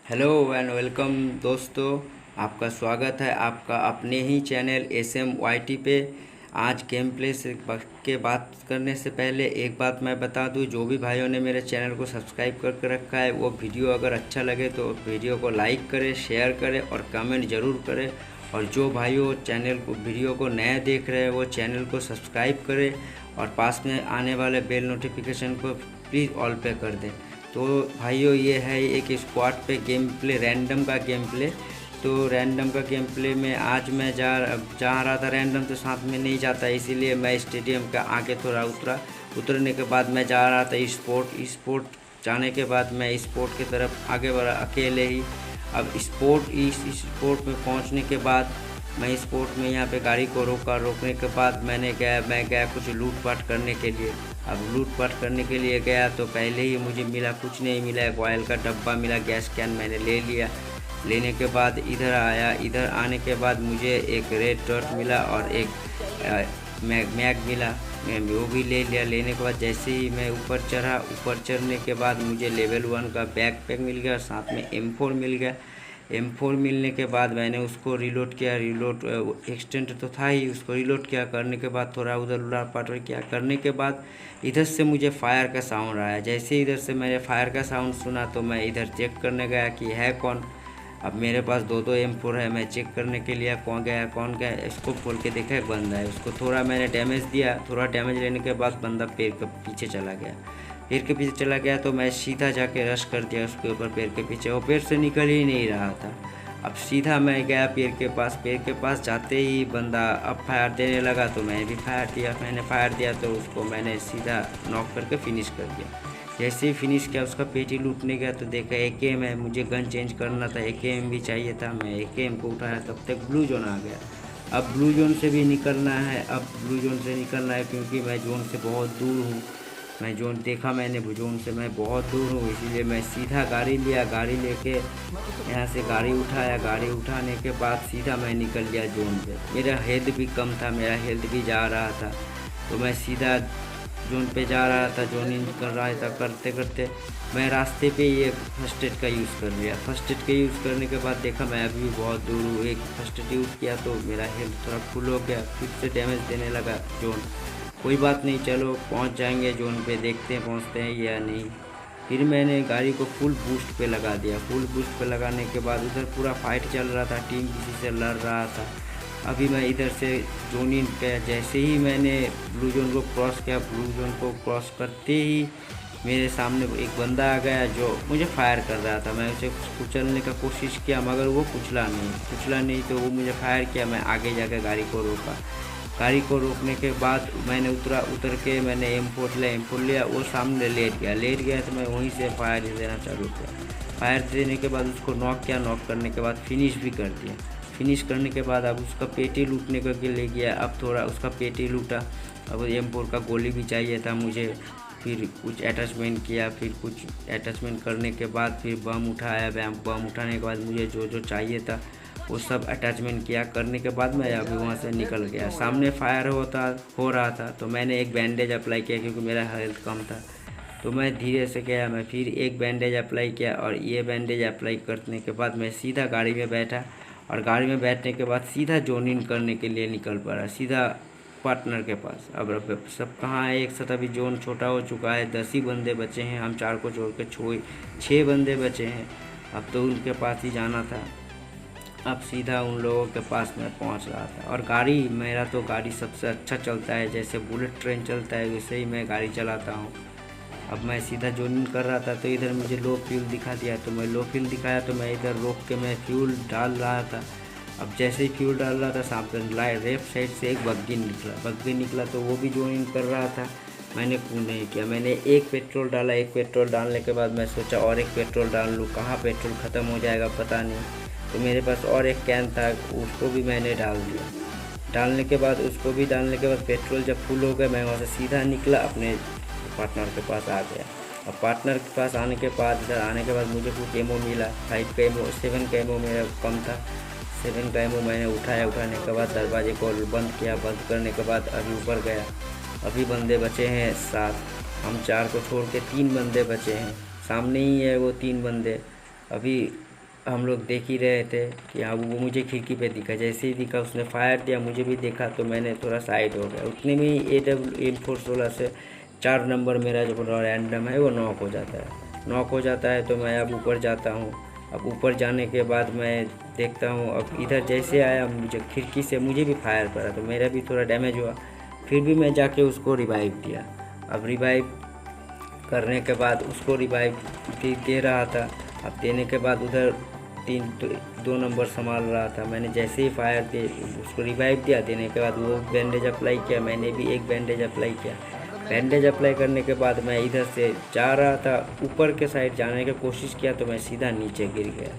Hello and welcome दोस्तों। आपका स्वागत है आपका अपने ही चैनल SMYT पे। आज गेम प्ले से के बात करने से पहले एक बात मैं बता दूं, जो भी भाइयों ने मेरे चैनल को सब्सक्राइब करके रखा है वो वीडियो अगर अच्छा लगे तो वीडियो को लाइक करें, शेयर करें और कमेंट ज़रूर करें। और जो भाइयों चैनल को वीडियो को नए देख रहे हैं वो चैनल को सब्सक्राइब करें और पास में आने वाले बेल नोटिफिकेशन को प्लीज़ ऑल पे कर दें। तो भाइयों ये है एक स्क्वाड पे गेम प्ले, रैंडम का गेम प्ले। तो रैंडम का गेम प्ले में आज मैं जा रहा था रैंडम, तो साथ में नहीं जाता, इसीलिए मैं स्टेडियम का आगे थोड़ा उतरने के बाद मैं जा रहा था स्पोर्ट जाने के बाद मैं स्पोर्ट की तरफ आगे बढ़ा अकेले ही। अब इस स्पोर्ट में पहुंचने के बाद मैं स्पोर्ट में यहाँ पे गाड़ी को रोकने के बाद मैं गया कुछ लूटपाट करने के लिए। अब लूटपाट करने के लिए गया तो पहले ही मुझे मिला, कुछ नहीं मिला, एक ऑयल का डब्बा मिला, गैस कैन मैंने ले लिया। लेने के बाद इधर आया, इधर आने के बाद मुझे एक रेड डॉट मिला और एक मैग मिला, मैं वो भी ले लिया। लेने के बाद जैसे ही मैं ऊपर चढ़ने के बाद मुझे लेवल 1 का बैकपैक मिल गया, साथ में M4 मिल गया। M4 मिलने के बाद मैंने उसको रिलोड किया, एक्सटेंड तो था ही, उसको रिलोड किया। करने के बाद थोड़ा उधर उलट किया। करने के बाद इधर से मुझे फायर का साउंड आया। जैसे ही इधर से मैंने फायर का साउंड सुना तो मैं इधर चेक करने गया कि है कौन। अब मेरे पास दो M4 है, मैं चेक करने के लिए कौन गया, इसको खोल के देखा एक बंदा है, उसको थोड़ा मैंने डैमेज दिया। थोड़ा डैमेज लेने के बाद बंदा पेड़ के पीछे चला गया। तो मैं सीधा जाके रश कर दिया उसके ऊपर, पेड़ के पीछे। वो पेड़ से निकल ही नहीं रहा था। अब सीधा मैं गया पेड़ के पास जाते ही बंदा अब फायर देने लगा, तो मैं भी मैंने फायर दिया तो उसको मैंने सीधा नॉक करके फिनिश कर दिया। जैसे ही फिनिश किया उसका पेटी लूटने गया तो देखा AKM है, मुझे गन चेंज करना था, AKM भी चाहिए था, मैं AKM को उठाया। तब तक ब्लू जोन आ गया। अब ब्लू जोन से भी निकलना है, क्योंकि मैं जोन से बहुत दूर हूँ। मैं जोन देखा, मैंने जोन से मैं बहुत दूर हूँ, इसीलिए मैं सीधा गाड़ी लिया। गाड़ी लेके यहाँ से गाड़ी उठाया। गाड़ी उठाने के बाद सीधा मैं निकल गया जोन पे। मेरा हेल्थ भी कम था, मेरा हेल्थ भी जा रहा था, तो मैं सीधा जोन पे जा रहा था। जोनिंग कर रहा था, करते करते मैं रास्ते पे ही एक फर्स्ट एड का यूज़ कर लिया। फर्स्ट एड का यूज़ करने के बाद देखा मैं अभी भी बहुत दूर हूँ। एक फर्स्ट एड यूज़ किया तो मेरा हेल्थ थोड़ा फुल हो गया, फिर से डैमेज देने लगा जोन। कोई बात नहीं, चलो पहुंच जाएंगे जोन पे, देखते हैं पहुंचते हैं या नहीं। फिर मैंने गाड़ी को फुल बूस्ट पे लगा दिया। फुल बूस्ट पे लगाने के बाद उधर पूरा फाइट चल रहा था, टीम किसी से लड़ रहा था। अभी मैं इधर से जोन इन किया। जैसे ही मैंने ब्लू जोन को क्रॉस किया, ब्लू जोन को क्रॉस करते ही मेरे सामने एक बंदा आ गया जो मुझे फायर कर रहा था। मैं उसे कुचलने का कोशिश किया मगर वो कुचला नहीं, तो वो मुझे फायर किया। मैं आगे जाकर गाड़ी को रोका। गाड़ी को रोकने के बाद मैंने उतर के मैंने M4 लिया। वो सामने लेट गया तो मैं वहीं से फायर देना चालू किया। फायर देने के बाद उसको नॉक किया। नॉक करने के बाद फिनिश भी कर दिया। फिनिश करने के बाद अब उसका पेटी लूटने का ले गया। अब थोड़ा उसका पेटी लूटा। अब M4 का गोली भी चाहिए था मुझे। फिर कुछ अटैचमेंट किया। फिर कुछ अटैचमेंट करने के बाद फिर बम उठाया। बम उठाने के बाद मुझे जो चाहिए था वो सब अटैचमेंट किया। करने के बाद मैं अभी वहाँ से निकल गया। सामने फायर हो रहा था तो मैंने एक बैंडेज अप्लाई किया, क्योंकि मेरा हेल्थ कम था। तो मैं धीरे से गया, मैं फिर एक बैंडेज अप्लाई किया और ये बैंडेज अप्लाई करने के बाद मैं सीधा गाड़ी में बैठा। और गाड़ी में बैठने के बाद सीधा जोन इन करने के लिए निकल पड़ा, सीधा पार्टनर के पास। अब सब कहाँ है एक साथ, अभी जोन छोटा हो चुका है, 10 ही बंदे बचे हैं, हम 4 को छोड़ के 6 बंदे बचे हैं। अब तो उनके पास ही जाना था। अब सीधा उन लोगों के पास मैं पहुंच रहा था। और मेरा तो गाड़ी सबसे अच्छा चलता है, जैसे बुलेट ट्रेन चलता है वैसे ही मैं गाड़ी चलाता हूँ। अब मैं सीधा जोन कर रहा था तो इधर मुझे लो फ्यूल दिखा दिया, तो मैं लो फ्यूल दिखाया तो मैं इधर रोक के मैं फ्यूल डाल रहा था। अब जैसे ही फ्यूल डाल रहा था सामने लेफ्ट साइड से एक बग्गी निकला तो वो भी जोन कर रहा था। मैंने क्यों नहीं किया, मैंने एक पेट्रोल डाला। एक पेट्रोल डालने के बाद मैं सोचा और एक पेट्रोल डाल लूँ, कहाँ पेट्रोल ख़त्म हो जाएगा पता नहीं। तो मेरे पास और एक कैन था, उसको भी मैंने डाल दिया। डालने के बाद पेट्रोल जब फुल हो गया मैं वहाँ से सीधा निकला, अपने पार्टनर के पास आ गया। अब पार्टनर के पास आने के बाद मुझे कुछ एमओ मिला। 5 का एमओ, 7 का एमओ मेरा कम था। 7 का एमओ मैंने उठाने के बाद दरवाजे को बंद किया। बंद करने के बाद अभी ऊपर गया। अभी बंदे बचे हैं 7, हम 4 को छोड़ के 3 बंदे बचे हैं। सामने ही है वो 3 बंदे। अभी हम लोग देख ही रहे थे कि हाँ वो मुझे खिड़की पे दिखा। जैसे ही दिखा उसने फायर दिया, मुझे भी देखा तो मैंने थोड़ा साइड हो गया। उतने में ही AWM-416 से 4 नंबर मेरा जो रैंडम है वो नॉक हो जाता है। नॉक हो जाता है तो मैं अब ऊपर जाता हूँ। अब ऊपर जाने के बाद मैं देखता हूँ, अब इधर जैसे आया मुझे खिड़की से मुझे भी फायर पड़ा तो मेरा भी थोड़ा डैमेज हुआ। फिर भी मैं जाके उसको रिवाइव दिया। अब रिवाइव करने के बाद उसको रिवाइव दे रहा था। अब देने के बाद उधर 2 नंबर संभाल रहा था। मैंने जैसे ही फायर दे उसको रिवाइव दिया, देने के बाद वो बैंडेज अप्लाई किया, मैंने भी एक बैंडेज अप्लाई किया। बैंडेज अप्लाई करने के बाद मैं इधर से जा रहा था, ऊपर के साइड जाने की कोशिश किया तो मैं सीधा नीचे गिर गया।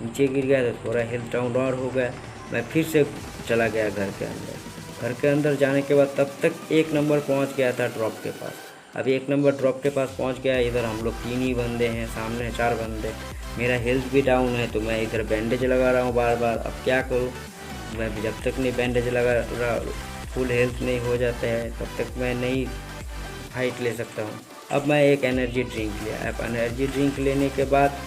नीचे गिर गया तो थोड़ा हेल्थ डाउन और हो गया। मैं फिर से चला गया घर के अंदर। घर के अंदर जाने के बाद तब तक 1 नंबर पहुंच गया था ड्रॉप के पास। अब 1 नंबर ड्रॉप के पास पहुंच गया। इधर हम लोग 3 ही बंदे हैं, सामने 4 बंदे। मेरा हेल्थ भी डाउन है तो मैं इधर बैंडेज लगा रहा हूँ बार बार। अब क्या करूँ, मैं जब तक नहीं बैंडेज लगा रहा, फुल हेल्थ नहीं हो जाता है तब तक मैं नहीं फाइट ले सकता हूँ। अब मैं एक एनर्जी ड्रिंक लिया। अब एनर्जी ड्रिंक लेने के बाद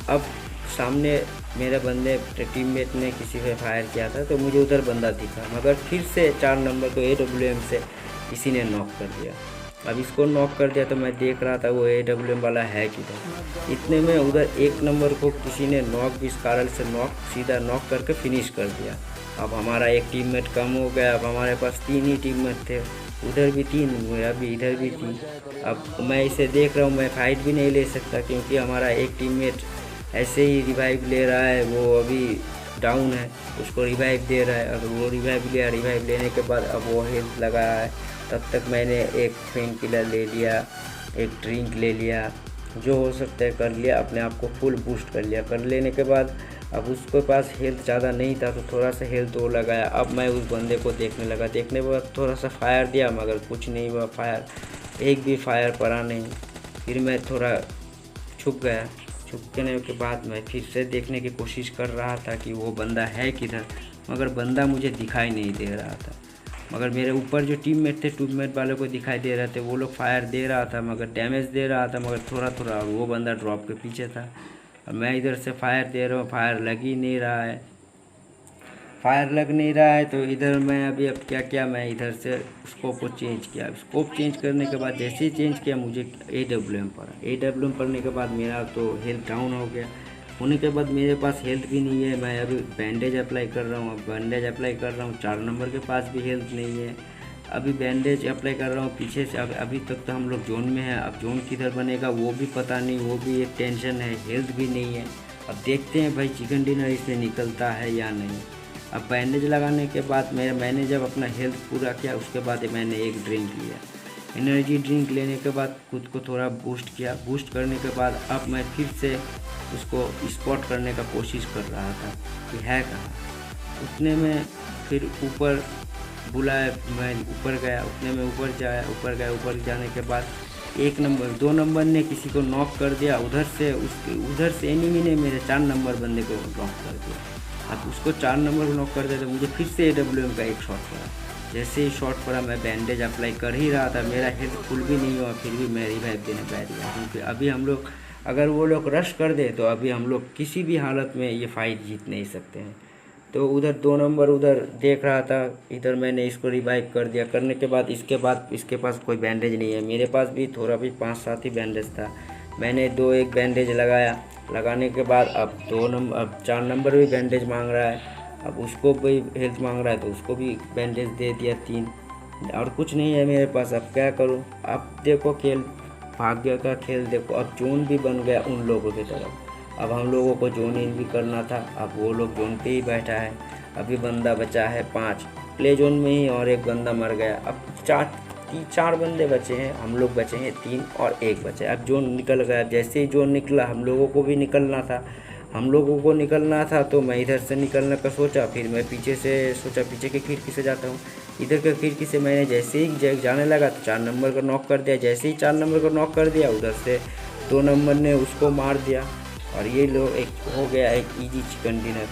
अब सामने मेरे बंदे टीममेट ने किसी पे फायर किया था तो मुझे उधर बंदा दिखा, मगर फिर से 4 नंबर को AWM से किसी ने नॉक कर दिया। अब इसको नॉक कर दिया तो मैं देख रहा था वो AWM वाला है किधर। इतने में उधर 1 नंबर को किसी ने नॉक भी इस कारण से सीधा नॉक करके फिनिश कर दिया। अब हमारा एक टीममेट कम हो गया। अब हमारे पास 3 ही टीममेट थे, उधर भी 3, मेरा भी इधर भी 3। अब मैं इसे देख रहा हूँ, मैं फाइट भी नहीं ले सकता क्योंकि हमारा एक टीममेट ऐसे ही रिवाइव ले रहा है, वो अभी डाउन है, उसको रिवाइव दे रहा है। अगर वो रिवाइव लिया, रिवाइव लेने के बाद अब वो हेल्थ लगा है। तब तक मैंने एक पेन किलर ले लिया, एक ड्रिंक ले लिया, जो हो सकता है कर लिया, अपने आप को फुल बूस्ट कर लिया। कर लेने के बाद अब उसके पास हेल्थ ज़्यादा नहीं था तो थोड़ा सा हेल्थ वो लगाया। अब मैं उस बंदे को देखने लगा, देखने के बाद थोड़ा सा फायर दिया मगर कुछ नहीं हुआ, फायर एक भी फायर पड़ा नहीं। फिर मैं थोड़ा छुप गया। छुपने के बाद मैं फिर से देखने की कोशिश कर रहा था कि वो बंदा है किधर, मगर बंदा मुझे दिखाई नहीं दे रहा था। मगर मेरे ऊपर जो टीममेट थे, टीममेट वालों को दिखाई दे रहे थे, वो लोग फायर दे रहा था मगर डैमेज दे रहा था मगर थोड़ा थोड़ा। वो बंदा ड्रॉप के पीछे था। अब मैं इधर से फायर दे रहा हूँ, फायर लग ही नहीं रहा है, फायर लग नहीं रहा है। तो इधर मैं अभी अब क्या किया, मैं इधर से स्कोप को चेंज किया। स्कोप चेंज करने के बाद जैसे ही चेंज किया मुझे AWM पड़ा। AWM पड़ने के बाद मेरा तो हेल्थ डाउन हो गया। होने के बाद मेरे पास हेल्थ भी नहीं है। मैं अभी बैंडेज अप्लाई कर रहा हूँ। अब बैंडेज अप्लाई कर रहा हूँ, 4 नंबर के पास भी हेल्थ नहीं है। अभी बैंडेज अप्लाई कर रहा हूँ पीछे से। अभी तक तो हम लोग जोन में हैं। अब जोन किधर बनेगा वो भी पता नहीं, वो भी एक टेंशन है। हेल्थ भी नहीं है। अब देखते हैं भाई चिकन डिनर इसमें निकलता है या नहीं। अब बैंडेज लगाने के बाद मैंने जब अपना हेल्थ पूरा किया उसके बाद मैंने एक ड्रिंक लिया। एनर्जी ड्रिंक लेने के बाद खुद को थोड़ा बूस्ट किया। बूस्ट करने के बाद अब मैं फिर से उसको स्पॉट करने का कोशिश कर रहा था कि है कहाँ। उतने में फिर ऊपर बुलाया, मैं ऊपर गया। उतने में ऊपर गया। ऊपर जाने के बाद 1 नंबर 2 नंबर ने किसी को नॉक कर दिया। उधर से एनिमी ने मेरे 4 नंबर बंदे को नॉक कर दिया। अब उसको 4 नंबर को नॉक कर दिया तो मुझे फिर से AWM का एक शॉट पड़ा। जैसे ही शॉट पड़ा मैं बैंडेज अप्लाई कर ही रहा था, मेरा हेल्थ फुल भी नहीं हुआ, फिर भी मैं रिवाइव देने बैठ गया। क्योंकि अभी हम लोग अगर वो लोग रश कर दे तो अभी हम लोग किसी भी हालत में ये फाइट जीत नहीं सकते हैं। तो उधर 2 नंबर उधर देख रहा था, इधर मैंने इसको रिवाइव कर दिया। करने के बाद इसके पास कोई बैंडेज नहीं है, मेरे पास भी थोड़ा भी 5-7 ही बैंडेज था। मैंने 2-1 बैंडेज लगाया। लगाने के बाद अब 4 नंबर भी बैंडेज मांग रहा है। अब उसको भी हेल्थ मांग रहा है तो उसको भी बैंडेज दे दिया 3। और कुछ नहीं है मेरे पास, अब क्या करूं। अब देखो खेल, भाग्य का खेल देखो। अब जोन भी बन गया उन लोगों की तरफ। अब हम लोगों को जोन इन भी करना था। अब वो लोग जोन पे ही बैठा है। अभी बंदा बचा है 5 प्ले जोन में ही और एक बंदा मर गया। अब 4 बंदे बचे हैं, हम लोग बचे हैं 3 और 1 बचे। अब जोन निकल गया। जैसे ही जोन निकला हम लोगों को भी निकलना था। तो मैं इधर से निकलने का सोचा, फिर मैं पीछे की खिड़की से जाता हूँ। इधर की खिड़की से मैंने जैसे ही जाने लगा तो 4 नंबर को नॉक कर दिया। जैसे ही 4 नंबर को नॉक कर दिया उधर से 2 नंबर ने उसको मार दिया और ये लोग एक हो गया एक इजी चिकन डिनर।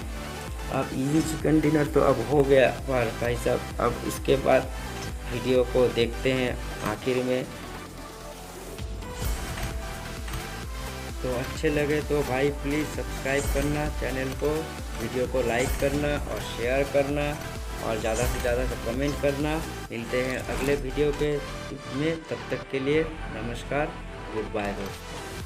अब इजी चिकन डिनर तो अब हो गया भाई साहब। अब इसके बाद वीडियो को देखते हैं आखिर में। तो अच्छे लगे तो भाई प्लीज़ सब्सक्राइब करना चैनल को, वीडियो को लाइक करना और शेयर करना और ज़्यादा से ज़्यादा कमेंट करना। मिलते हैं अगले वीडियो के में, तब तक के लिए नमस्कार, गुड बाय दोस्तों।